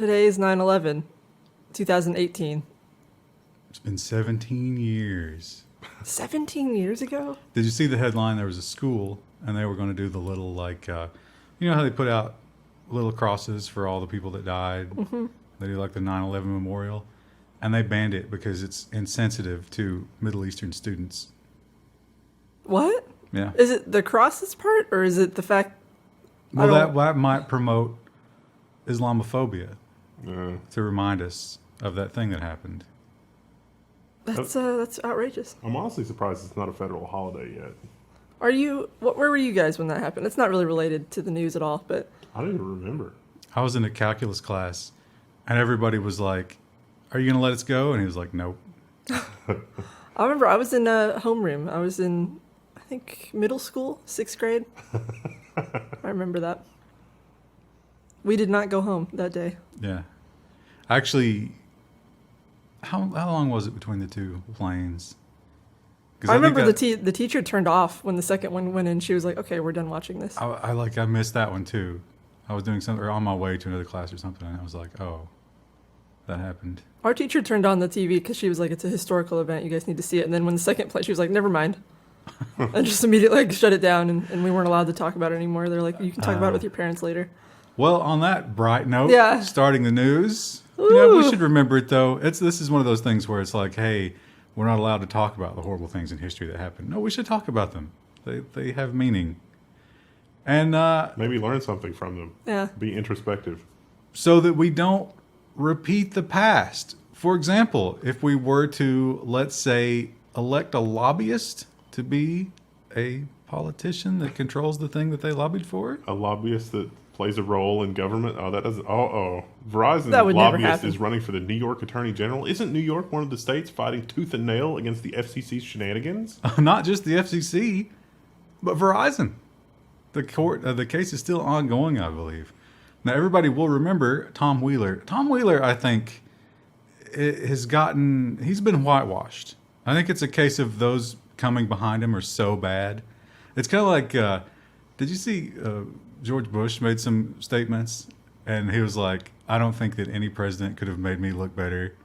Today is 9/11, 2018. It's been 17 years. 17 years ago? Did you see the headline? There was a school, and they were going to do the little, like, you know how they put out little crosses for all the people that died? Mm-hmm. They do, like, the 9/11 memorial. And they banned it because it's insensitive to Middle Eastern students. What? Yeah. Is it the crosses part, or is it the fact... Well, that might promote Islamophobia to remind us of that thing that happened. That's outrageous. I'm honestly surprised it's not a federal holiday yet. Are you... Where were you guys when that happened? It's not really related to the news at all, but... I don't even remember. I was in a calculus class, and everybody was like, "Are you going to let us go?" And he was like, "Nope." I remember I was in a homeroom. I was in, I think, middle school, 6th grade. I remember that. We did not go home that day. Yeah. Actually, how long was it between the two planes? I remember the teacher turned off when the second one went in. She was like, "Okay, we're done watching this." I missed that one too. I was doing something, or on my way to another class or something, and I was like, "Oh, that happened." Our teacher turned on the TV because she was like, "It's a historical event. You guys need to see it." And then when the second plane, she was like, "Never mind," and just immediately like shut it down. And we weren't allowed to talk about it anymore. They're like, "You can talk about it with your parents later." Well, on that bright note, Yeah. Starting the news. Ooh. You know, we should remember it though. This is one of those things where it's like, hey, we're not allowed to talk about the horrible things in history that happened. No, we should talk about them. They have meaning. And maybe learn something from them. Yeah. Be introspective. So that we don't repeat the past. For example, if we were to, let's say, elect a lobbyist to be a politician that controls the thing that they lobbied for. A lobbyist that plays a role in government. Oh, that doesn't. Verizon That would never lobbyist happen. is running for the New York Attorney General. Isn't New York one of the states fighting tooth and nail against the FCC's shenanigans? Not just the FCC, but Verizon. The case is still ongoing, I believe. Now, everybody will remember Tom Wheeler. Tom Wheeler, I think, he's been whitewashed. I think it's a case of those coming behind him are so bad. It's kind of like, did you see George Bush made some statements? And he was like, "I don't think that any president could have made me look better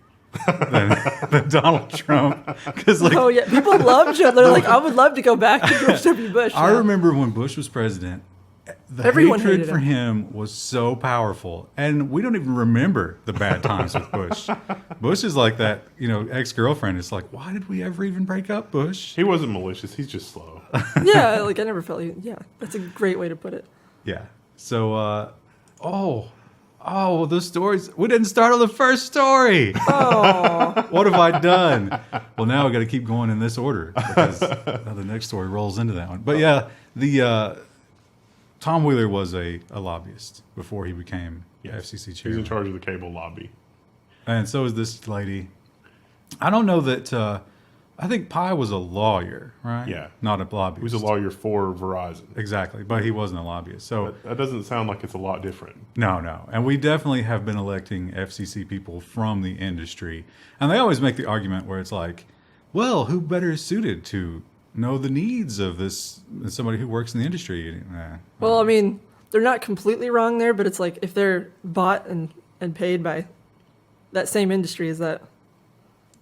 than Donald Trump." Because Oh yeah, people love Joe. They're like, "I would love to go back to George W. Bush." I now. remember when Bush was president, the Everyone hatred hated for him was so powerful. And we don't even remember the bad times with Bush. Bush is like that, ex-girlfriend. It's like, why did we ever even break up, Bush? He wasn't malicious. He's just slow. Yeah, like I never felt. Yeah, that's a great way to put it. Yeah. So, those stories. We didn't start on the first story. Oh, What have I done? Well, now we got to keep going in this order because the next story rolls into that one. But yeah, Tom Wheeler was a lobbyist before he became FCC chair. He's in charge of the cable lobby. And so is this lady. I don't know that. I think Pi was a lawyer, right? Yeah. Not a lobbyist. He was a lawyer for Verizon. Exactly, but he wasn't a lobbyist. So That doesn't sound like it's a lot different. No. And we definitely have been electing FCC people from the industry. And they always make the argument where it's like, well, who better suited to know the needs of this than somebody who works in the industry? well, I mean, they're not completely wrong there, but it's like if they're bought and paid by that same industry, is that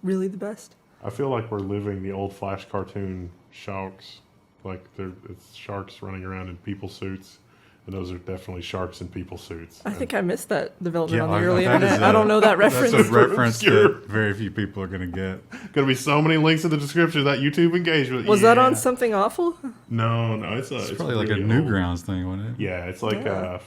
really the best? I feel like we're living the old Flash cartoon sharks. Like it's sharks running around in people suits. And those are definitely sharks in people suits. I think I missed that development Yeah, on the early that is internet. I don't know that reference. That's a reference Obscure. that very few people are going to get. Going to be so many links in the description of that YouTube engagement. Was that on Something Awful? No, it's Probably like a really old. Newgrounds thing, wasn't it? Yeah, it's like Yeah. it's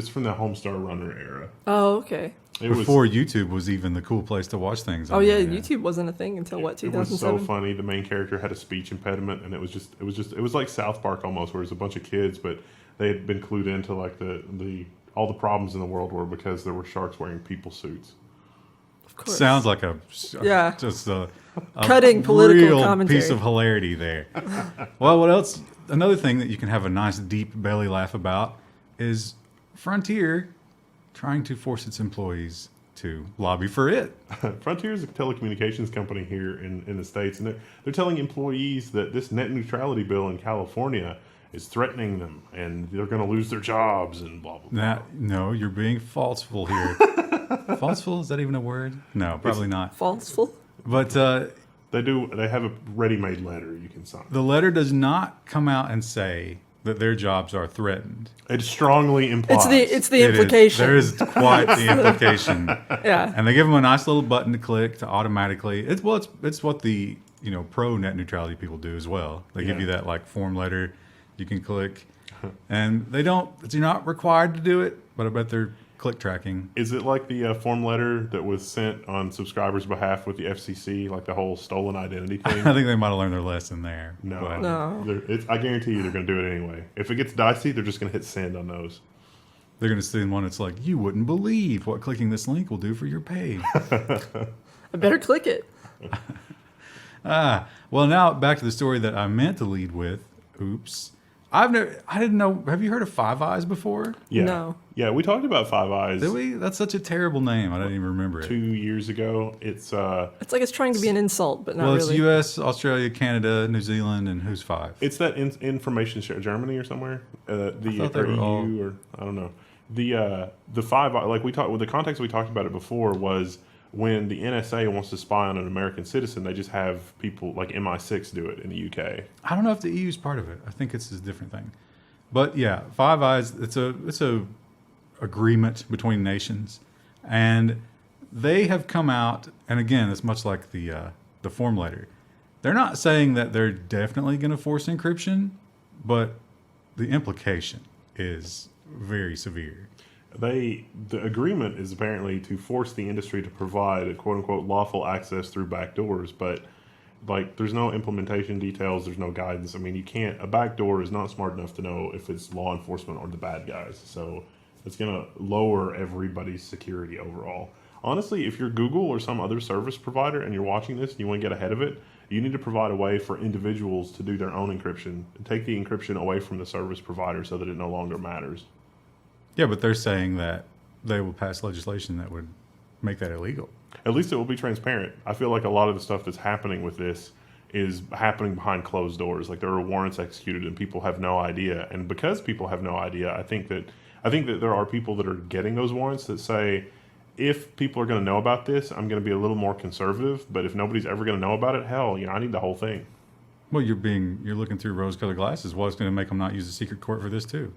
from the Homestar Runner era. Oh, okay. It Before YouTube was even the cool place to watch things. Oh on yeah, the internet. YouTube wasn't a thing until what, It was so 2007? funny. The main character had a speech impediment, and it was like South Park almost, where it was a bunch of kids, but they had been clued into like all the problems in the world were because there were sharks wearing people suits. Of course. Sounds like Yeah. just a Cutting political real commentary. piece of hilarity there. Well, what else? Another thing that you can have a nice deep belly laugh about is Frontier trying to force its employees to lobby for it. Frontier is a telecommunications company here in the States, and they're telling employees that this net neutrality bill in California is threatening them, and they're going to lose their jobs and blah, blah, blah. No, you're being falseful here. Falseful, is that even a word? No, probably not. Falseful. But They have a ready-made letter you can sign. the letter does not come out and say that their jobs are threatened. It strongly implies. It's the It is. implication. There is quite the implication. Yeah. And they give them a nice little button to click to automatically. It's what the pro net neutrality people do as well. They give you that like form letter you can click, and you're not required to do it, but I bet they're click tracking. Is it like the form letter that was sent on subscribers' behalf with the FCC, like the whole stolen identity thing? I think they might have learned their lesson there. No, but- No. I guarantee you they're going to do it anyway. If it gets dicey, they're just going to hit send on those. They're going to send one that's like, you wouldn't believe what clicking this link will do for your page. I better click it. Well, now back to the story that I meant to lead with. Oops. I didn't know. Have you heard of Five Eyes before? Yeah. No. Yeah, we talked about Five Eyes Did we? That's such a terrible name. I didn't even remember it. 2 years ago. It's It's like it's trying to be an insult, but not Well, really. it's U.S., Australia, Canada, New Zealand, and who's five? It's that information share, Germany or somewhere. thought they or were EU all- or I don't know. The Five, like we talked with the context we talked about it before was when the NSA wants to spy on an American citizen, they just have people like MI6 do it in the UK. I don't know if the EU is part of it. I think it's a different thing. But yeah, Five Eyes. It's a agreement between nations, and they have come out. And again, it's much like the form letter. They're not saying that they're definitely going to force encryption, but the implication is very severe. The agreement is apparently to force the industry to provide a quote unquote lawful access through backdoors, but like there's no implementation details, there's no guidance. I mean, a backdoor is not smart enough to know if it's law enforcement or the bad guys. So it's going to lower everybody's security overall. Honestly, if you're Google or some other service provider and you're watching this and you want to get ahead of it, you need to provide a way for individuals to do their own encryption and take the encryption away from the service provider so that it no longer matters. Yeah, but they're saying that they will pass legislation that would make that illegal. At least it will be transparent. I feel like a lot of the stuff that's happening with this is happening behind closed doors. Like there are warrants executed and people have no idea. And because people have no idea, I think that there are people that are getting those warrants that say, if people are going to know about this, I'm going to be a little more conservative. But if nobody's ever going to know about it, hell, I need the whole thing. Well, you're looking through rose-colored glasses. Well, it's going to make them not use the secret court for this too.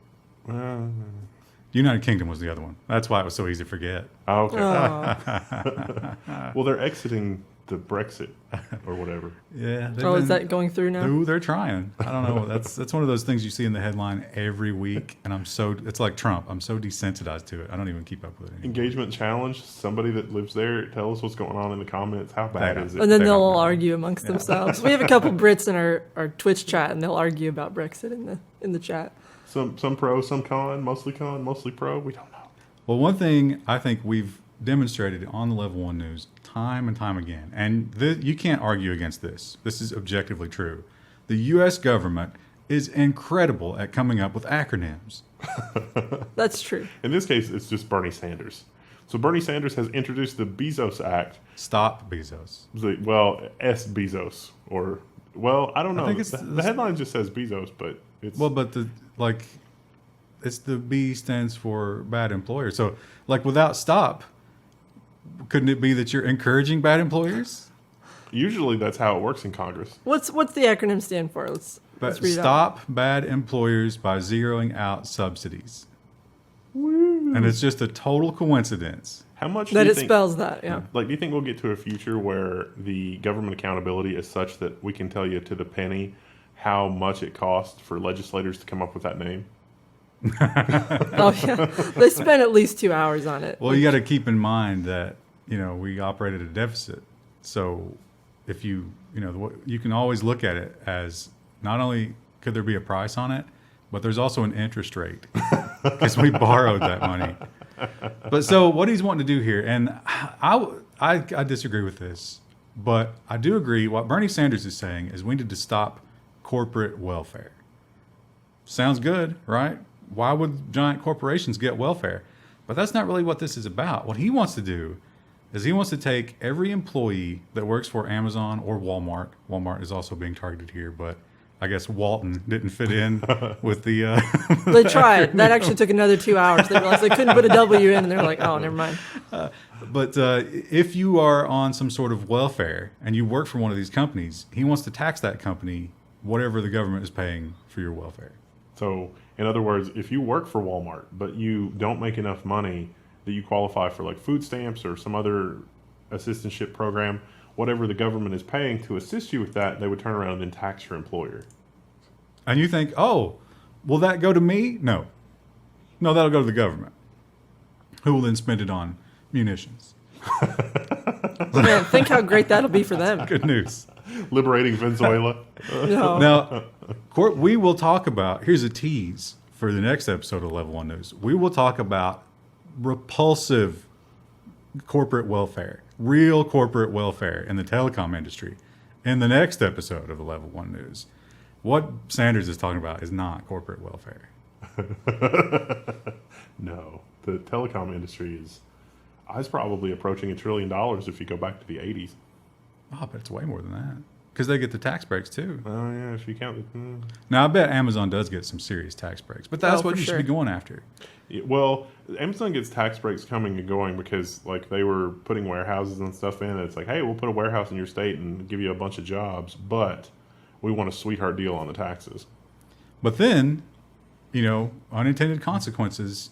United Kingdom was the other one. That's why it was so easy to forget. Oh, okay. Oh. Well, they're exiting the Brexit or whatever. Yeah. Oh, is that going through now? Ooh, they're trying. I don't know. That's one of those things you see in the headline every week, and it's like Trump. I'm so desensitized to it. I don't even keep up with it anymore. Engagement challenge. Somebody that lives there, tell us what's going on in the comments. How bad is it? And then They they'll don't all know. argue amongst themselves. We have a couple Brits in our Twitch chat, and they'll argue about Brexit in the chat. Some pro, some con, mostly pro. We don't know. Well, one thing I think we've demonstrated on the Level 1 news time and time again, and you can't argue against this. This is objectively true. The U.S. government is incredible at coming up with acronyms. That's true. In this case, it's just Bernie Sanders. So Bernie Sanders has introduced the BEZOS Act. Stop Bezos. S Bezos, or I don't know. I think The headline just says Bezos, but it's it's the B stands for bad employer. So, like, without stop, couldn't it be that you're encouraging bad employers? usually that's how it works in Congress. What's the acronym stand for? Let's read it out. Stop bad employers by zeroing out subsidies. Woo. And it's just a total coincidence. How much That do you it think, spells that, yeah. Like, do you think we'll get to a future where the government accountability is such that we can tell you to the penny how much it costs for legislators to come up with that name? Oh yeah, they spent at least 2 hours on it. Well, you got to keep in mind that, we operate at a deficit. So if you can always look at it as not only could there be a price on it, but there's also an interest rate because we borrowed that money. But so what he's wanting to do here, and I disagree with this, but I do agree. What Bernie Sanders is saying is we need to stop corporate welfare. Sounds good, right? Why would giant corporations get welfare? But that's not really what this is about. What he wants to do is he wants to take every employee that works for Amazon or Walmart. Walmart is also being targeted here, but I guess Walton didn't fit in with the. They tried. That actually took another 2 hours. They realized they couldn't put a W in, and they're like, oh, never mind. But if you are on some sort of welfare and you work for one of these companies, he wants to tax that company whatever the government is paying for your welfare. So, in other words, if you work for Walmart, but you don't make enough money that you qualify for like food stamps or some other assistantship program, whatever the government is paying to assist you with that, they would turn around and then tax your employer. And you think, oh, will that go to me? No. No, that'll go to the government, who will then spend it on munitions. Man, think how great that'll be for them. Good news. Liberating Venezuela. No. Now, we will talk about, here's a tease for the next episode of Level 1 News. We will talk about repulsive corporate welfare, real corporate welfare in the telecom industry in the next episode of the Level 1 News. What Sanders is talking about is not corporate welfare. No, the telecom industry is probably approaching $1 trillion if you go back to the 80s. Oh, but it's way more than that. Because they get the tax breaks too. Oh, yeah, if you count the... Now, I bet Amazon does get some serious tax breaks, but that's what you sure. should be going after. Yeah, well, Amazon gets tax breaks coming and going because, like, they were putting warehouses and stuff in. And it's like, hey, we'll put a warehouse in your state and give you a bunch of jobs, but we want a sweetheart deal on the taxes. But then, unintended consequences.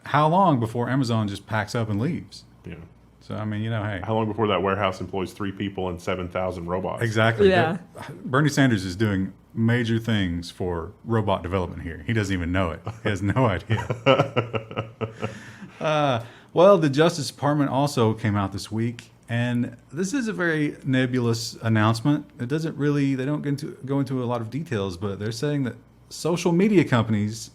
How long before Amazon just packs up and leaves? Yeah. So, I mean, hey. How long before that warehouse employs 3 people and 7,000 robots? Exactly. Yeah. Bernie Sanders is doing major things for robot development here. He doesn't even know it. He has no idea. Well, the Justice Department also came out this week, and this is a very nebulous announcement. It doesn't really, they don't go into a lot of details, but they're saying that social media companies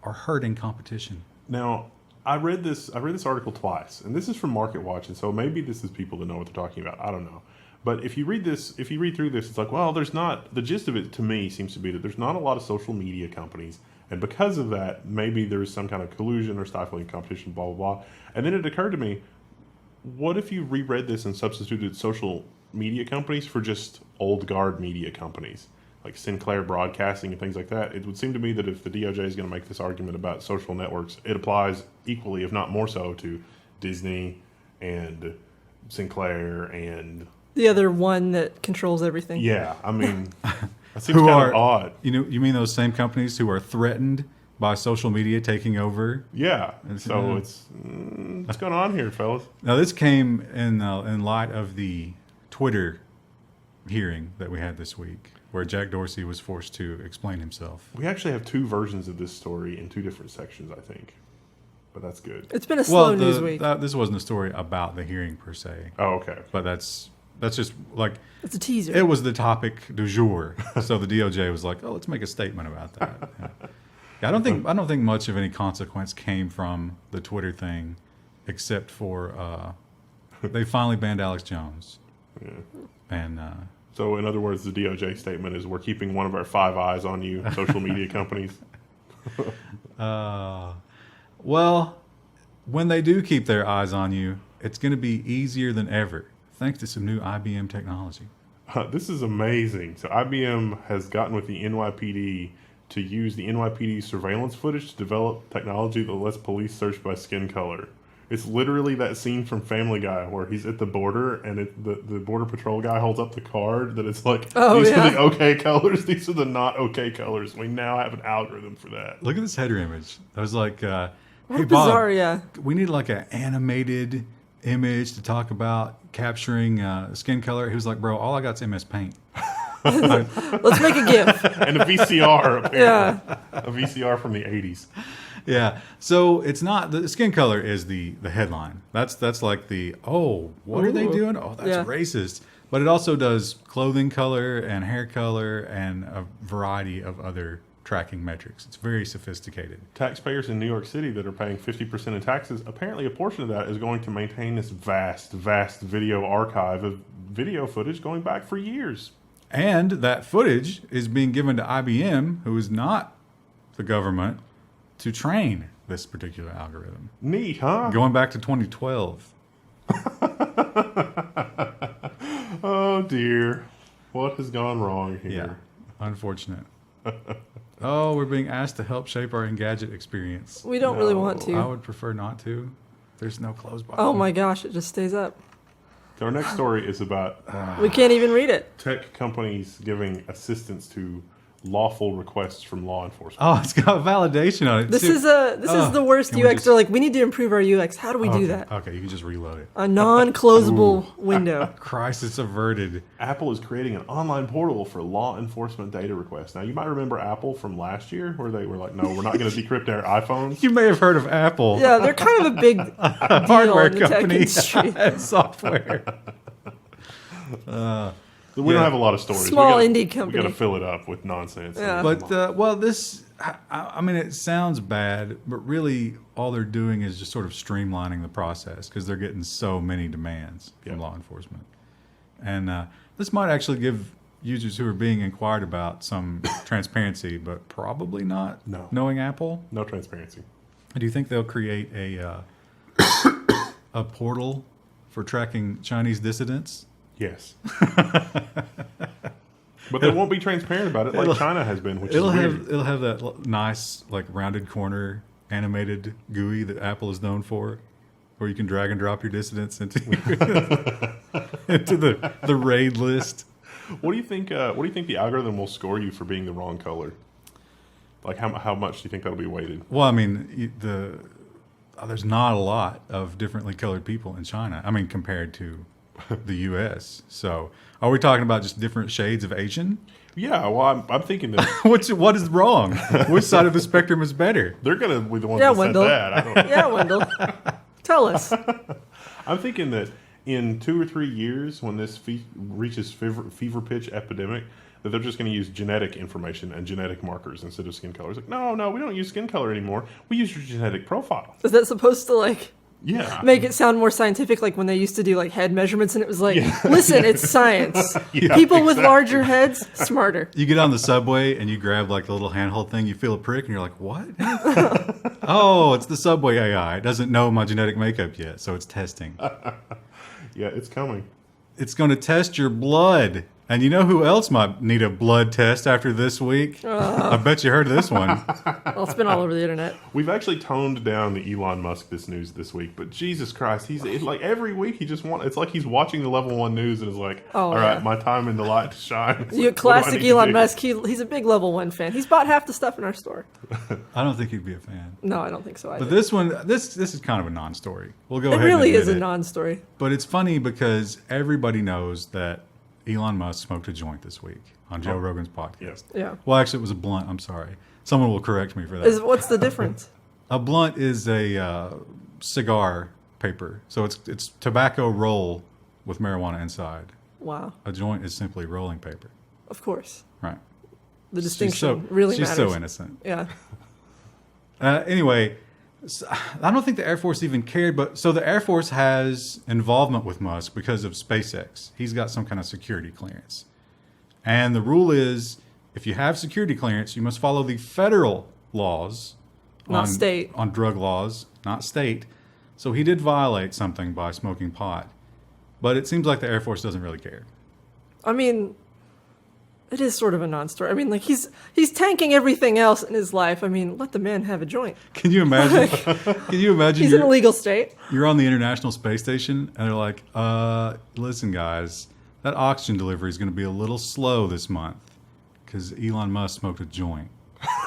are hurting competition. Now, I read this article twice, and this is from Market Watch, and so maybe this is people that know what they're talking about. I don't know. But if you read through this, it's like, well, there's not, the gist of it to me seems to be that there's not a lot of social media companies. And because of that, maybe there's some kind of collusion or stifling competition, blah, blah, blah. And then it occurred to me, what if you reread this and substituted social media companies for just old guard media companies? Like Sinclair Broadcasting and things like that. It would seem to me that if the DOJ is going to make this argument about social networks, it applies equally, if not more so, to Disney and Sinclair and... The other one that controls everything. Yeah, I mean, that seems kind of odd. You mean those same companies who are threatened by social media taking over? Yeah, so it's what's going on here, fellas? Now, this came in light of the Twitter hearing that we had this week, where Jack Dorsey was forced to explain himself. We actually have 2 versions of this story in 2 different sections, I think. But that's good. It's been a slow news week. This wasn't a story about the hearing per se. Oh, okay. But that's just like... It's a teaser. It was the topic du jour. So the DOJ was like, oh, let's make a statement about that. Yeah, I don't think much of any consequence came from the Twitter thing, except for they finally banned Alex Jones. Yeah. And... So, in other words, the DOJ statement is we're keeping one of our 5 eyes on you, social media companies. Well, when they do keep their eyes on you, it's going to be easier than ever, thanks to some new IBM technology. This is amazing. So, IBM has gotten with the NYPD to use the NYPD surveillance footage to develop technology that lets police search by skin color. It's literally that scene from Family Guy where he's at the border and the Border Patrol guy holds up the card that it's like, these are the okay colors, these are the not okay colors. We now have an algorithm for that. Look at this header image. I was like, hey, Bob, bizarre, yeah. We need like an animated image to talk about capturing skin color. He was like, bro, all I got's MS Paint. Let's make a GIF. And a VCR, apparently. Yeah. A VCR from the 80s. Yeah, so it's not the skin color is the headline. That's like what are they doing? Oh, that's racist. But it also does clothing color and hair color and a variety of other tracking metrics. It's very sophisticated. Taxpayers in New York City that are paying 50% in taxes, apparently a portion of that is going to maintain this vast video archive of video footage going back for years. And that footage is being given to IBM, who is not the government, to train this particular algorithm. Neat, huh? Going back to 2012. Oh, dear. What has gone wrong here? Yeah. Unfortunate. Oh, we're being asked to help shape our Engadget experience. We don't really want to. I would prefer not to. There's no close button. Oh my gosh, it just stays up. Our next story is about We can't even read it. tech companies giving assistance to lawful requests from law enforcement. Oh, it's got validation on it. This too. is the worst can we UX. just- They're like, we need to improve our UX. How do we okay. do that? Okay, you can just reload it. A non-closable window. Crisis averted. Apple is creating an online portal for law enforcement data requests. Now, you might remember Apple from last year where they were like, no, we're not going to decrypt our iPhones. You may have heard of Apple. Yeah, they're kind of a big deal Hardware in the tech company industry. and software. We don't have a lot of stories. Small we indie We company. got to fill it up with nonsense. Yeah. But this, I mean, it sounds bad, but really all they're doing is just sort of streamlining the process because they're getting so many demands from law enforcement. And this might actually give users who are being inquired about some transparency, but probably not. No. Knowing Apple, No transparency. do you think they'll create a portal for tracking Chinese dissidents? Yes. But they won't be transparent about it like China has been, which is weird. It'll have that nice like rounded corner animated GUI that Apple is known for, where you can drag and drop your dissidents into into the raid list. What do you think? What do you think the algorithm will score you for being the wrong color? Like how much do you think that'll be weighted? Well, I mean, there's not a lot of differently colored people in China. I mean, compared to the U.S. So, are we talking about just different shades of Asian? Yeah, well, I'm thinking that What is wrong? Which side of the spectrum is better? they're going to be the ones Yeah, that Wendell. said that. I don't, Yeah, Wendell. Tell us. I'm thinking that in 2 or 3 years, when this reaches fever pitch epidemic, that they're just going to use genetic information and genetic markers instead of skin color. It's like, no, we don't use skin color anymore. We use your genetic profile. Is that supposed to like Yeah. make it sound more scientific, like when they used to do like head measurements and it was like, listen, it's science. Yeah, People with exactly. larger heads, smarter. You get on the subway and you grab like the little handhold thing, you feel a prick, and you're like, what? Oh, it's the subway AI. It doesn't know my genetic makeup yet, so it's testing. Yeah, it's coming. It's going to test your blood. And you know who else might need a blood test after this week? I bet you heard of this one. Well, it's been all over the internet. We've actually toned down the Elon Musk news this week, but Jesus Christ, it's like every week he just it's like he's watching the Level 1 news and is like, all right, my time in the light to shine. It's You like, classic what do I need to Elon do? Musk. He's a big Level 1 fan. He's bought half the stuff in our store. I don't think he'd be a fan. No, I don't think so either. But this one, this is kind of a non-story. We'll go It ahead really and is a admit it. non-story. But it's funny because everybody knows that Elon Musk smoked a joint this week on Joe Rogan's podcast. Yes. Yeah. Well, actually, it was a blunt. I'm sorry. Someone will correct me for that. What's the difference? A blunt is a cigar paper. So it's tobacco roll with marijuana inside. Wow. A joint is simply rolling paper. Of course. Right. The distinction She's really she's matters. so innocent. Yeah. Anyway, I don't think the Air Force even cared, but so the Air Force has involvement with Musk because of SpaceX. He's got some kind of security clearance. And the rule is if you have security clearance, you must follow the federal laws Not state. on drug laws, not state. So he did violate something by smoking pot. But it seems like the Air Force doesn't really care. I mean, it is sort of a non-story. I mean, like he's tanking everything else in his life. I mean, let the man have a joint. Can you imagine? Can you imagine? He's in a legal state. You're on the International Space Station, and they're like, listen, guys, that oxygen delivery is going to be a little slow this month because Elon Musk smoked a joint.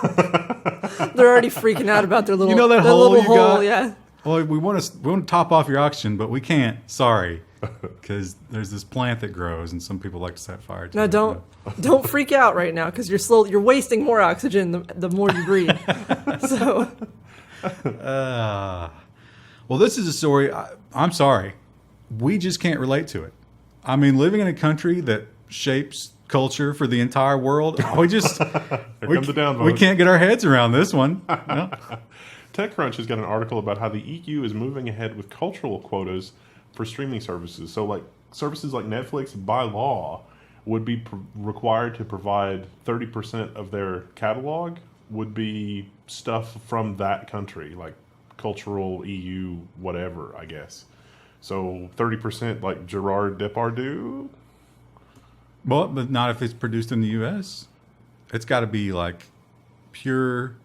They're already freaking out about their little, You know that their hole little you hole. got? Yeah. Well, we want to top off your oxygen, but we can't. Sorry, because there's this plant that grows, and some people like to set fire to No, it. don't freak out right now because you're wasting more oxygen the more you breathe. So Well, this is a story. I'm sorry, we just can't relate to it. I mean, living in a country that shapes culture for the entire world, we just we comes the downvote. we can't get our heads around this one. No? TechCrunch has got an article about how the EU is moving ahead with cultural quotas for streaming services. So, like services like Netflix, by law, would be required to provide 30% of their catalog would be stuff from that country, like cultural EU, whatever, I guess. So 30% like Gerard Depardieu. Well, but not if it's produced in the U.S. It's got to be like pure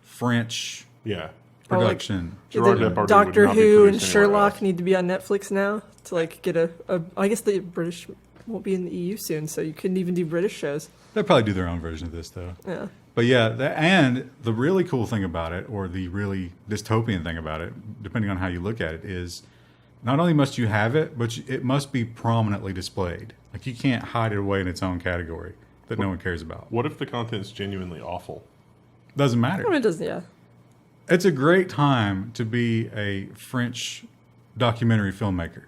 French Yeah. production. Gerard Either Depardieu would Doctor not be Who and produced anywhere Sherlock else. need to be on Netflix now to like get a. I guess the British won't be in the EU soon, so you couldn't even do British shows. They'll probably do their own version of this though. Yeah. But yeah, and the really cool thing about it, or the really dystopian thing about it, depending on how you look at it, is not only must you have it, but it must be prominently displayed. Like you can't hide it away in its own category that no one cares about. What if the content's genuinely awful? Doesn't I matter. mean, it doesn't. Yeah. It's a great time to be a French documentary filmmaker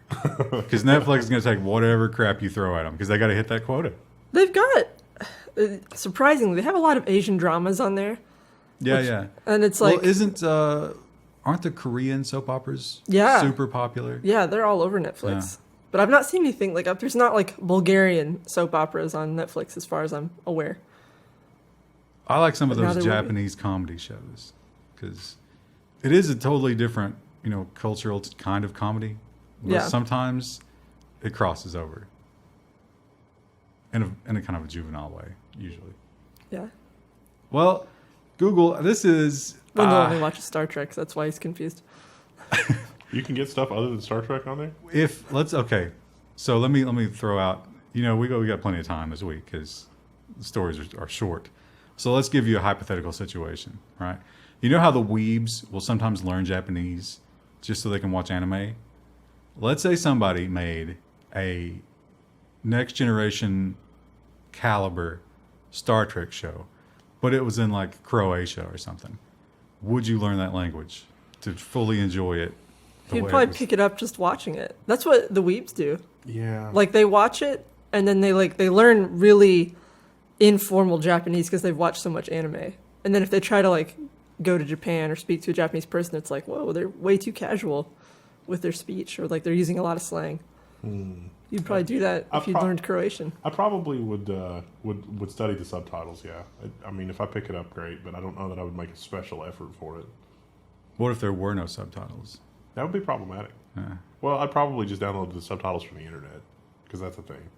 because Netflix is going to take whatever crap you throw at them because they got to hit that quota. They've got surprisingly, they have a lot of Asian dramas on there, Yeah, yeah. and it's like, well, aren't the Korean soap operas Yeah. super popular? yeah, they're all over Netflix. But I've not seen anything like there's not like Bulgarian soap operas on Netflix as far as I'm aware. I like some of But now those there will be. Japanese comedy shows because it is a totally different, cultural kind of comedy. But Yeah. sometimes it crosses over in a kind of a juvenile way, usually. Yeah. Well, Google, this is Wendell only watches Star Trek, so that's why he's confused. You can get stuff other than Star Trek on there? okay. So let me throw out. We got plenty of time this week because the stories are short. So let's give you a hypothetical situation, right? You know how the weebs will sometimes learn Japanese just so they can watch anime? Let's say somebody made a next generation caliber Star Trek show, but it was in like Croatia or something. Would you learn that language to fully enjoy it? He'd probably pick it up just watching it. That's what the weebs do. Yeah. Like they watch it and then they learn really informal Japanese because they've watched so much anime. And then if they try to like go to Japan or speak to a Japanese person, it's like, whoa, they're way too casual with their speech, or like they're using a lot of slang. You'd probably do that if you learned Croatian. I probably would study the subtitles, yeah. I mean, if I pick it up, great, but I don't know that I would make a special effort for it. What if there were no subtitles? That would be problematic. Yeah. Well, I'd probably just download the subtitles from the internet, because that's a thing.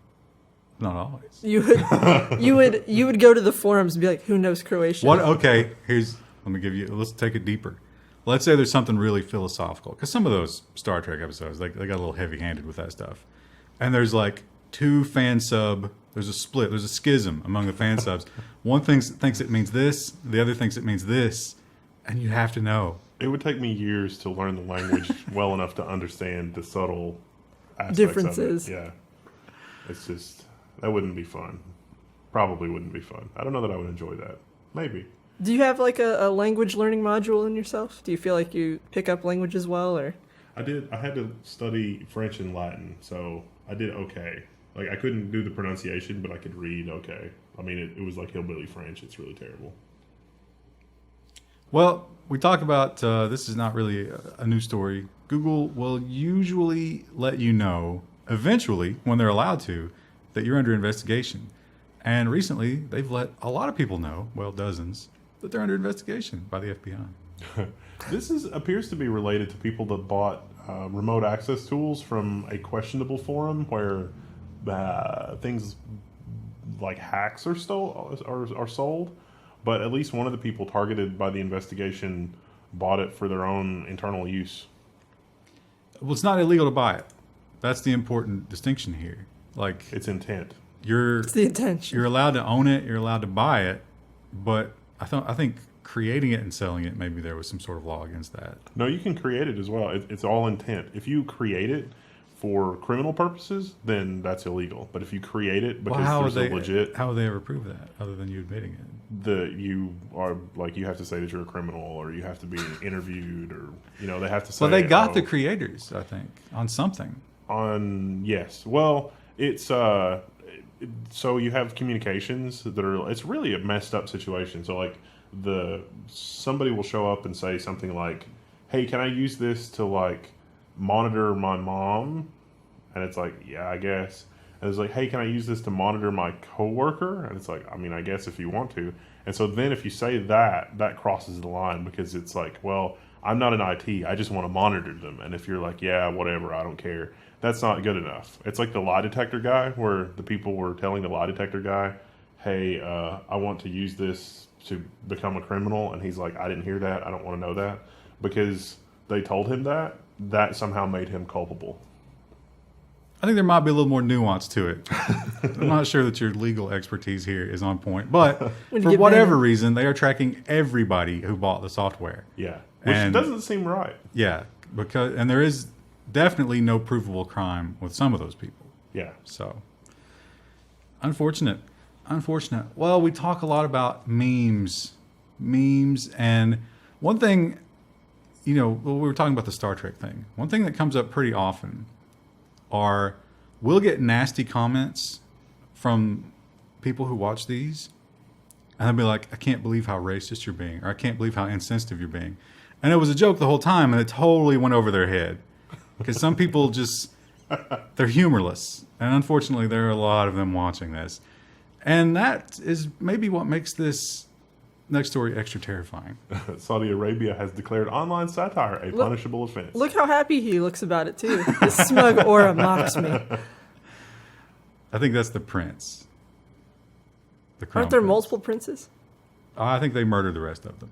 Not always. You would go to the forums and be like, who knows Croatian? What? Okay, let's take it deeper. Let's say there's something really philosophical, because some of those Star Trek episodes, they got a little heavy-handed with that stuff. And there's like there's a split, there's a schism among the fan subs. One thinks it means this, the other thinks it means this, and you have to know. It would take me years to learn the language well enough to understand the subtle aspects Differences. of it. Yeah. It's just, that wouldn't be fun. Probably wouldn't be fun. I don't know that I would enjoy that. Maybe. Do you have like a language learning module in yourself? Do you feel like you pick up languages well, or? I did. I had to study French and Latin, so I did okay. Like, I couldn't do the pronunciation, but I could read okay. I mean, it was like hillbilly French. It's really terrible. Well, we talk about, this is not really a new story. Google will usually let you know, eventually, when they're allowed to, that you're under investigation. And recently, they've let a lot of people know, well, dozens, that they're under investigation by the FBI. This appears to be related to people that bought remote access tools from a questionable forum where things like hacks are sold. But at least one of the people targeted by the investigation bought it for their own internal use. Well, it's not illegal to buy it. That's the important distinction here. Like, It's intent. It's the intention. you're allowed to own it, you're allowed to buy it, but I think creating it and selling it, maybe there was some sort of law against that. No, you can create it as well. It's all intent. If you create it for criminal purposes, then that's illegal. But if you create it because How would they ever prove that other than you admitting it? you have to say that you're a criminal, or you have to be interviewed, or they have to say. Well, they got the creators, I think, on something. Yes. Well, it's so you have communications that it's really a messed up situation. So like somebody will show up and say something like, "Hey, can I use this to like monitor my mom?" And it's like, "Yeah, I guess." And it's like, "Hey, can I use this to monitor my coworker?" And it's like, "I mean, I guess if you want to." And so then if you say that crosses the line, because it's like, well, I'm not in IT. I just want to monitor them. And if you're like, yeah, whatever, I don't care, that's not good enough. It's like the lie detector guy, where the people were telling the lie detector guy, hey, I want to use this to become a criminal, and he's like, I didn't hear that, I don't want to know that, because they told him that somehow made him culpable. I think there might be a little more nuance to it. I'm not sure that your legal expertise here is on point, but for whatever reason, they are tracking everybody who bought the software. Yeah, which doesn't seem right. Yeah, and there is definitely no provable crime with some of those people. Yeah. So, unfortunate. Well, we talk a lot about memes, and one thing, we were talking about the Star Trek thing. One thing that comes up pretty often are we'll get nasty comments from people who watch these, and they'll be like, I can't believe how racist you're being, or I can't believe how insensitive you're being. And it was a joke the whole time, and it totally went over their head. Because some people just, they're humorless. And unfortunately, there are a lot of them watching this. And that is maybe what makes this next story extra terrifying. Saudi Arabia has declared online satire a punishable offense. Look how happy he looks about it, too. His smug aura mocks me. I think that's the prince. Aren't there multiple princes? I think they murdered the rest of them.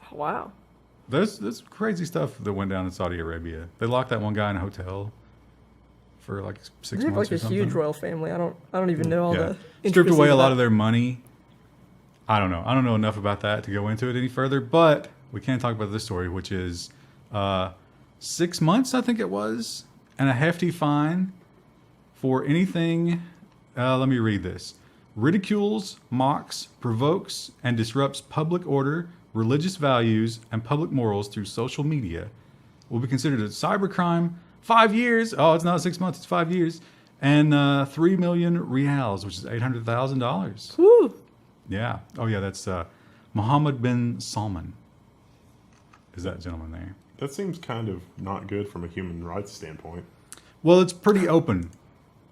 Oh, wow. There's crazy stuff that went down in Saudi Arabia. They locked that one guy in a hotel for like 6 months or something. They have like a huge royal family. I don't even know all the stripped away a lot of their money. I don't know enough about that to go into it any further, but we can talk about this story, which is 6 months, I think it was, and a hefty fine for anything. Let me read this. Ridicules, mocks, provokes, and disrupts public order, religious values, and public morals through social media will be considered a cybercrime. 5 years. Oh, it's not 6 months, it's 5 years. And 3 million rials, which is $800,000. Woo! Yeah. Oh, yeah, that's Mohammed bin Salman is that gentleman there. That seems kind of not good from a human rights standpoint. Well, it's pretty open.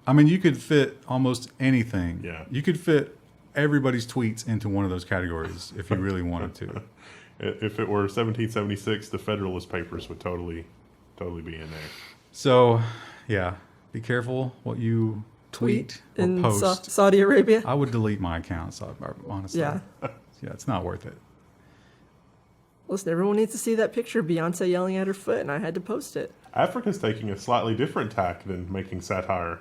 I mean, you could fit almost anything. Yeah. You could fit everybody's tweets into one of those categories if you really wanted to. If it were 1776, the Federalist Papers would totally be in there. So, yeah, be careful what you tweet or in post. Saudi Arabia. I would delete my account, honestly. Yeah. Yeah, it's not worth it. Listen, everyone needs to see that picture of Beyonce yelling at her foot, and I had to post it. Africa's taking a slightly different tack than making satire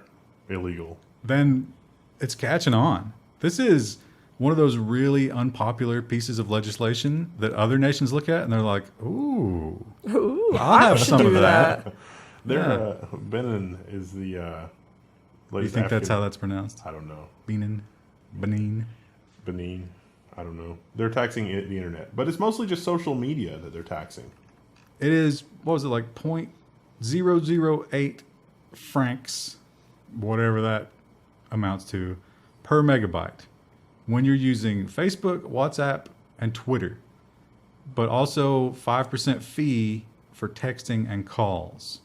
illegal. Then it's catching on. This is one of those really unpopular pieces of legislation that other nations look at and they're like, ooh, I'll have some of that. Benin is the you think that's how that's pronounced? I don't know. Benin. I don't know. They're taxing the internet, but it's mostly just social media that they're taxing. It is, what was it, like 0.008 francs, whatever that amounts to, per megabyte when you're using Facebook, WhatsApp, and Twitter, but also 5% fee for texting and calls.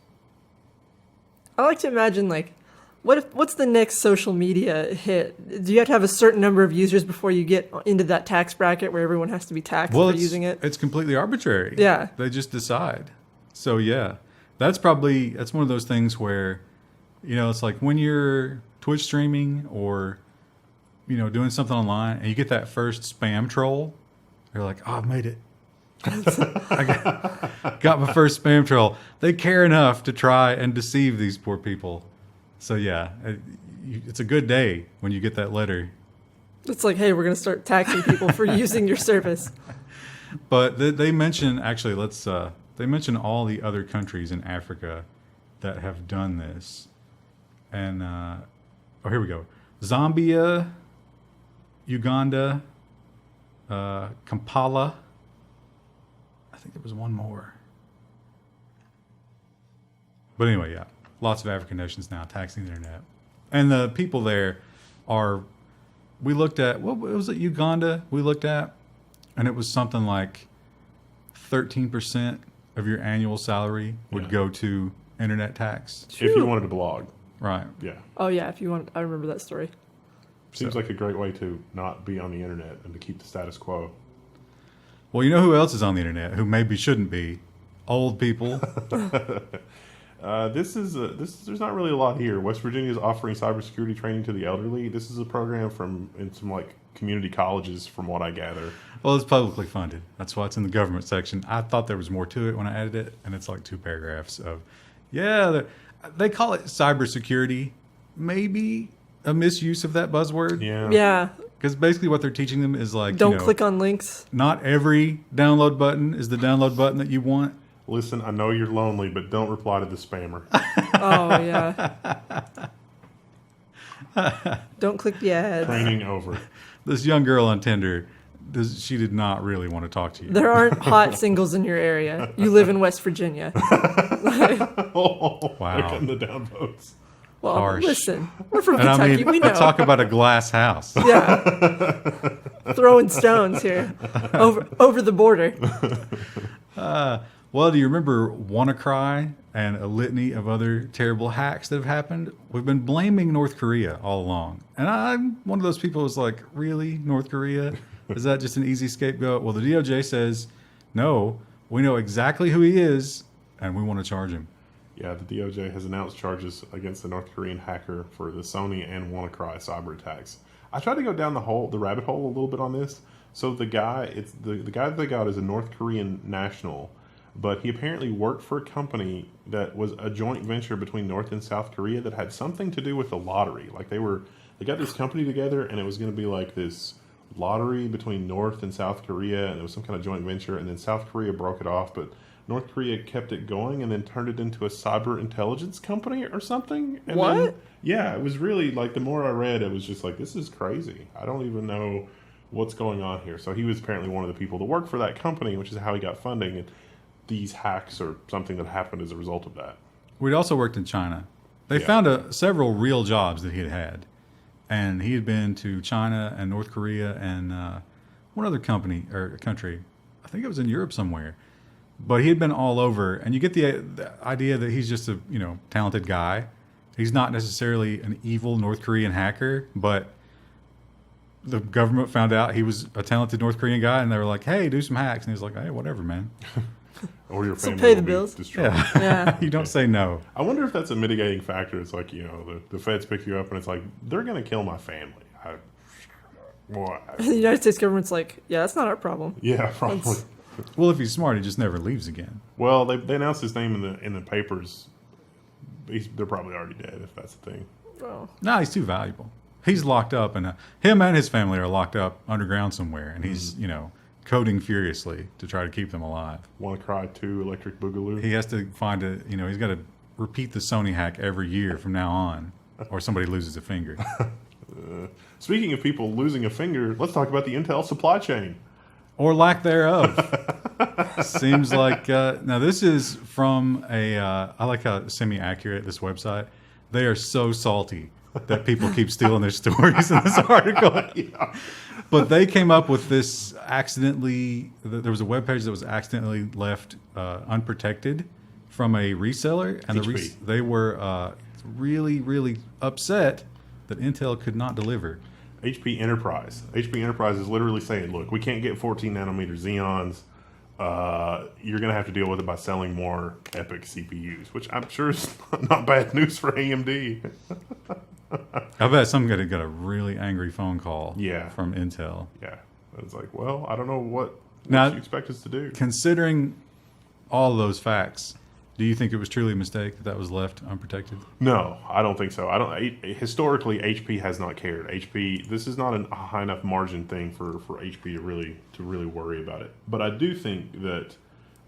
I like to imagine, like, what's the next social media hit? Do you have to have a certain number of users before you get into that tax bracket where everyone has to be taxed for using it? It's completely arbitrary. Yeah. They just decide. So, yeah, that's one of those things where, it's like when you're Twitch streaming or, doing something online and you get that first spam troll, you're like, oh, I've made it. I got my first spam troll. They care enough to try and deceive these poor people. So, yeah, it's a good day when you get that letter. It's like, hey, we're going to start taxing people for using your service. But they mention, actually, they mention all the other countries in Africa that have done this. And, here we go. Zambia, Uganda, Kampala. I think there was one more. But anyway, yeah. Lots of African nations now taxing the internet. And the people there we looked at, what was it, Uganda we looked at? And it was something like 13% of your annual salary would go to internet tax. If you wanted to blog. Right. Yeah. Oh, yeah, if you want, I remember that story. Seems like a great way to not be on the internet and to keep the status quo. Well, you know who else is on the internet who maybe shouldn't be? Old people. There's not really a lot here. West Virginia is offering cybersecurity training to the elderly. This is a program in some like community colleges, from what I gather. Well, it's publicly funded. That's why it's in the government section. I thought there was more to it when I added it, and it's like 2 paragraphs of, they call it cybersecurity. Maybe a misuse of that buzzword. Yeah. Yeah. Because basically what they're teaching them is like, Don't click on links. Not every download button is the download button that you want. Listen, I know you're lonely, but don't reply to the spammer. Oh, yeah. Don't click the ads. Training over. This young girl on Tinder, she did not really want to talk to you. There aren't hot singles in your area. You live in West Virginia. Oh, Wow. They're cutting the downvotes. Well, Harsh. listen, we're from And Kentucky. I mean, we know. talk about a glass house. Yeah. Throwing stones here over the border. Well, do you remember Wannacry and a litany of other terrible hacks that have happened? We've been blaming North Korea all along. And I'm one of those people who's like, really, North Korea? Is that just an easy scapegoat? Well, the DOJ says, no, we know exactly who he is, and we want to charge him. Yeah, the DOJ has announced charges against the North Korean hacker for the Sony and Wannacry cyber attacks. I tried to go down the rabbit hole a little bit on this. So the guy, the guy that they got is a North Korean national, but he apparently worked for a company that was a joint venture between North and South Korea that had something to do with the lottery. Like they got this company together, and it was going to be like this lottery between North and South Korea, and it was some kind of joint venture, and then South Korea broke it off, but North Korea kept it going and then turned it into a cyber intelligence company or something. And What? Then, yeah, it was really like, the more I read, it was just like, this is crazy. I don't even know what's going on here. So he was apparently one of the people that worked for that company, which is how he got funding. And these hacks are something that happened as a result of that. We'd also worked in China. They found several real jobs that he had had. And he had been to China and North Korea and one other company or country. I think it was in Europe somewhere. But he had been all over. And you get the idea that he's just a talented guy. He's not necessarily an evil North Korean hacker, but the government found out he was a talented North Korean guy, and they were like, hey, do some hacks. And he was like, hey, whatever, man. Or your So family pay the will be bills. destroyed. Yeah. You don't say no. I wonder if that's a mitigating factor. It's like, the feds pick you up and it's like, they're going to kill my family. The United States government's like, yeah, that's not our problem. Yeah, probably. Well, if he's smart, he just never leaves again. Well, they announced his name in the papers. They're probably already dead, if that's the thing. Oh. No, he's too valuable. He's locked up, and him and his family are locked up underground somewhere, and he's, coding furiously to try to keep them alive. Wannacry 2, Electric Boogaloo. He has to find he's got to repeat the Sony hack every year from now on, or somebody loses a finger. Speaking of people losing a finger, let's talk about the Intel supply chain. Or lack thereof. Seems like, now this is from I like how semi-accurate this website. They are so salty that people keep stealing their stories in this article. Yeah. But they came up with this there was a webpage that was accidentally left unprotected from a reseller. And HP. they were really, really upset that Intel could not deliver. HP Enterprise. HP Enterprise is literally saying, look, we can't get 14 nanometer Xeons. You're going to have to deal with it by selling more Epyc CPUs, which I'm sure is not bad news for AMD. I bet somebody got a really angry phone call from Intel. Yeah. It's like, well, I don't know what Now, you expect us to do. Considering all those facts, do you think it was truly a mistake that was left unprotected? No, I don't think so. Historically, HP has not cared. This is not a high enough margin thing for HP to really worry about it. But I do think that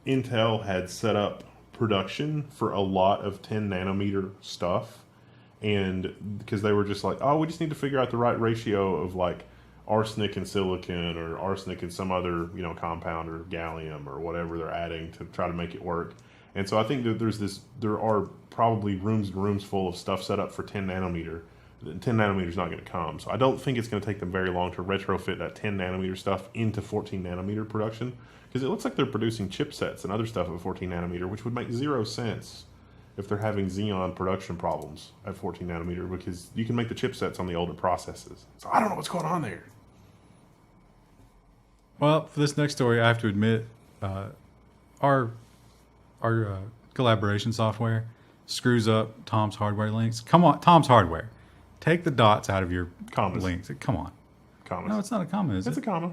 Intel had set up production for a lot of 10 nanometer stuff, and because they were just like, oh, we just need to figure out the right ratio of like arsenic and silicon, or arsenic and some other compound, or gallium, or whatever they're adding to try to make it work. And so I think that there are probably rooms and rooms full of stuff set up for 10 nanometer. 10 nanometer is not going to come. So I don't think it's going to take them very long to retrofit that 10 nanometer stuff into 14 nanometer production, because it looks like they're producing chipsets and other stuff at 14 nanometer, which would make zero sense if they're having Xeon production problems at 14 nanometer, because you can make the chipsets on the older processes. So I don't know what's going on there. Well, for this next story, I have to admit, our collaboration software screws up Tom's Hardware links. Come on, Tom's Hardware. Take the dots out of your Commas. links. Come on. Commas. No, it's not a comma, is It's it? a comma.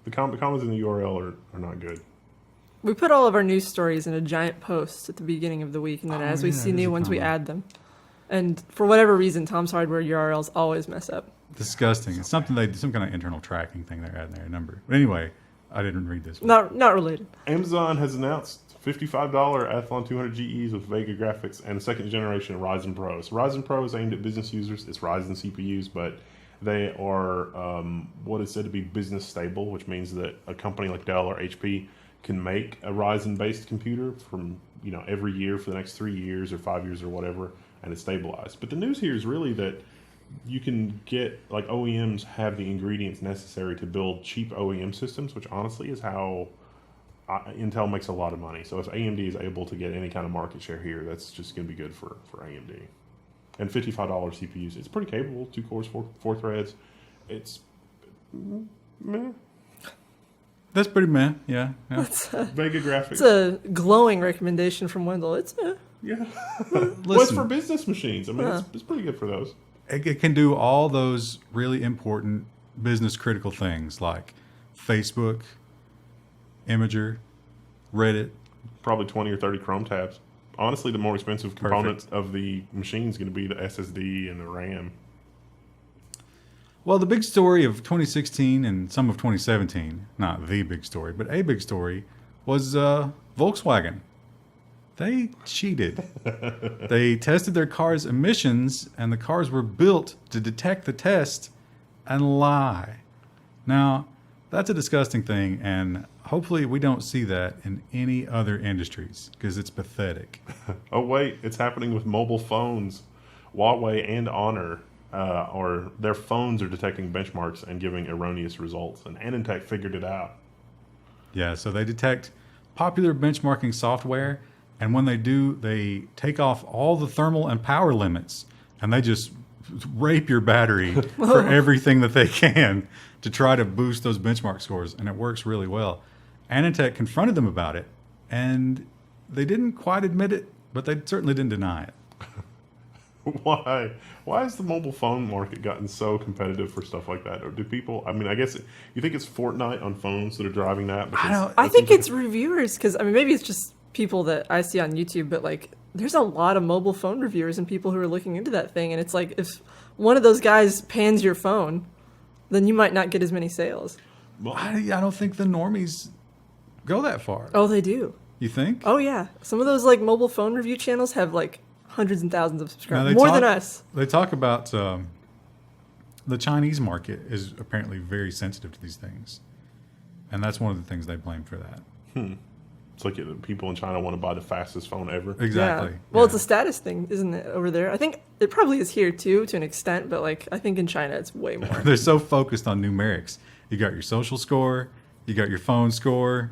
The commas in the URL are not good. We put all of our news stories in a giant post at the beginning of the week, and then Oh, as we yeah, see it is new a ones, we comma. add them. And for whatever reason, Tom's Hardware URLs always mess up. Disgusting. It's some kind of internal tracking thing they're adding there, a number. But anyway, I didn't read this one. Not related. Amazon has announced $55 Athlon 200 GEs with Vega graphics and a second generation Ryzen Pro. So Ryzen Pro is aimed at business users. It's Ryzen CPUs, but they are what is said to be business stable, which means that a company like Dell or HP can make a Ryzen-based computer from every year for the next 3 years or 5 years or whatever, and it's stabilized. But the news here is really that you can get, like, OEMs have the ingredients necessary to build cheap OEM systems, which honestly is how Intel makes a lot of money. So if AMD is able to get any kind of market share here, that's just going to be good for AMD. And $55 CPUs, it's pretty capable. 2 cores, four threads. It's meh. That's pretty meh. Yeah. Vega graphics. It's a glowing recommendation from Wendell. It's Yeah. Well, it's Listen, for business machines. I mean, it's pretty good for those. it can do all those really important business critical things like Facebook, Imager, Reddit. Probably 20 or 30 Chrome tabs. Honestly, the more expensive component of the machine is going to be the SSD and the RAM. Well, the big story of 2016 and some of 2017, not the big story, but a big story, was Volkswagen. They cheated. They tested their cars' emissions, and the cars were built to detect the test and lie. Now, that's a disgusting thing, and hopefully we don't see that in any other industries, because it's pathetic. Oh, wait, it's happening with mobile phones. Huawei and Honor, or their phones are detecting benchmarks and giving erroneous results, and Anantech figured it out. Yeah, so they detect popular benchmarking software, and when they do, they take off all the thermal and power limits, and they just rape your battery for everything that they can to try to boost those benchmark scores, and it works really well. Anantech confronted them about it, and they didn't quite admit it, but they certainly didn't deny it. Why? Why has the mobile phone market gotten so competitive for stuff like that? Or do people? I mean, I guess you think it's Fortnite on phones that are driving that. I think it's reviewers because maybe it's just people that I see on YouTube, but like there's a lot of mobile phone reviewers and people who are looking into that thing, and it's like if one of those guys pans your phone, then you might not get as many sales. Well, I don't think the normies go that far. Oh, they do. You think? Oh yeah, some of those like mobile phone review channels have like hundreds and thousands of Now, subscribers, they more talk- than us. They talk about the Chinese market is apparently very sensitive to these things, and that's one of the things they blame for that. it's like people in China want to buy the fastest phone ever. Exactly. Yeah. Well, Yeah. it's a status thing, isn't it, over there? I think it probably is here too, to an extent, but like I think in China it's way more. They're so focused on numerics. You got your social score, you got your phone score.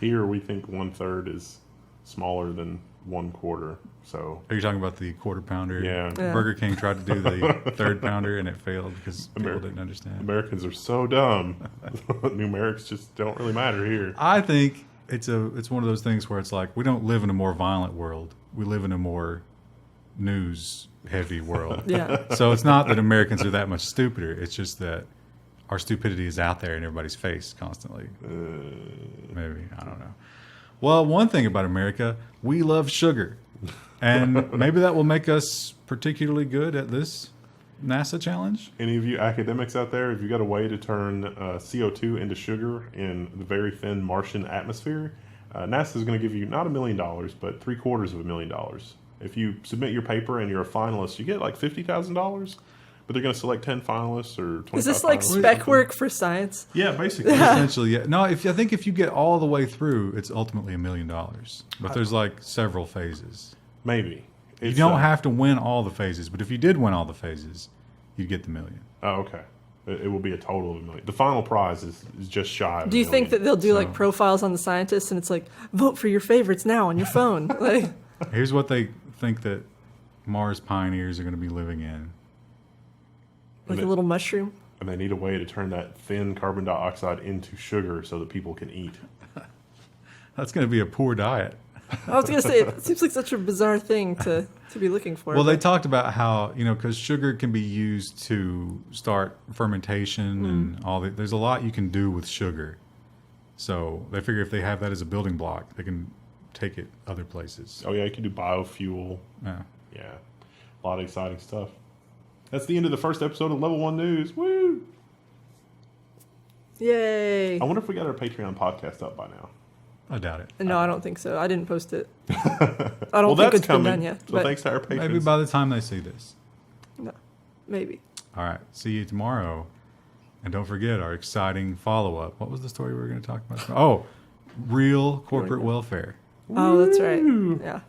Here, we think 1/3 is smaller than 1/4. So Are you talking about the quarter pounder? Yeah. Yeah. Burger King tried to do the third pounder and it failed because people America. didn't understand. Americans are so dumb. Numerics just don't really matter here. I think it's one of those things where it's like we don't live in a more violent world. We live in a more news heavy world. Yeah. So it's not that Americans are that much stupider. It's just that our stupidity is out there in everybody's face constantly. Maybe. I don't know. Well, one thing about America, we love sugar. And maybe that will make us particularly good at this NASA challenge. Any of you academics out there, if you got a way to turn CO2 into sugar in the very thin Martian atmosphere, NASA is going to give you not $1 million, but $750,000. If you submit your paper and you're a finalist, you get like $50,000. But they're going to select 10 finalists or 25 Is this like finalists or spec something. work for science? Yeah, basically. Essentially, yeah. No, I think if you get all the way through, it's ultimately $1 million. But there's like several phases. Maybe. You don't have to win all the phases, but if you did win all the phases, you'd get the $1 million. Oh, okay. It will be a total of $1 million. The final prize is just shy of Do you $1 think million. that they'll do So- like profiles on the scientists and it's like vote for your favorites now on your phone? Like, Here's what they think that Mars pioneers are going to be living in. like a little mushroom? And they need a way to turn that thin carbon dioxide into sugar so that people can eat. That's going to be a poor diet. I was gonna say it seems like such a bizarre thing to be looking for. Well, they but- talked about how, because sugar can be used to start fermentation and all that. There's a lot you can do with sugar. So they figure if they have that as a building block, they can take it other places. Oh yeah, you can do biofuel. Yeah. Yeah, a lot of exciting stuff. That's the end of the first episode of Level 1 News. Woo! Yay! I wonder if we got our Patreon podcast up by now. I doubt it. No, I don't think so. I didn't post it. I don't Well, think that's it's been coming. done yet. So But thanks to our patrons. Maybe by the time they see this. no, maybe. All right. See you tomorrow. And don't forget our exciting follow-up. What was the story we were going to talk about? Oh, real corporate welfare. Oh, that's right. Woo! Yeah.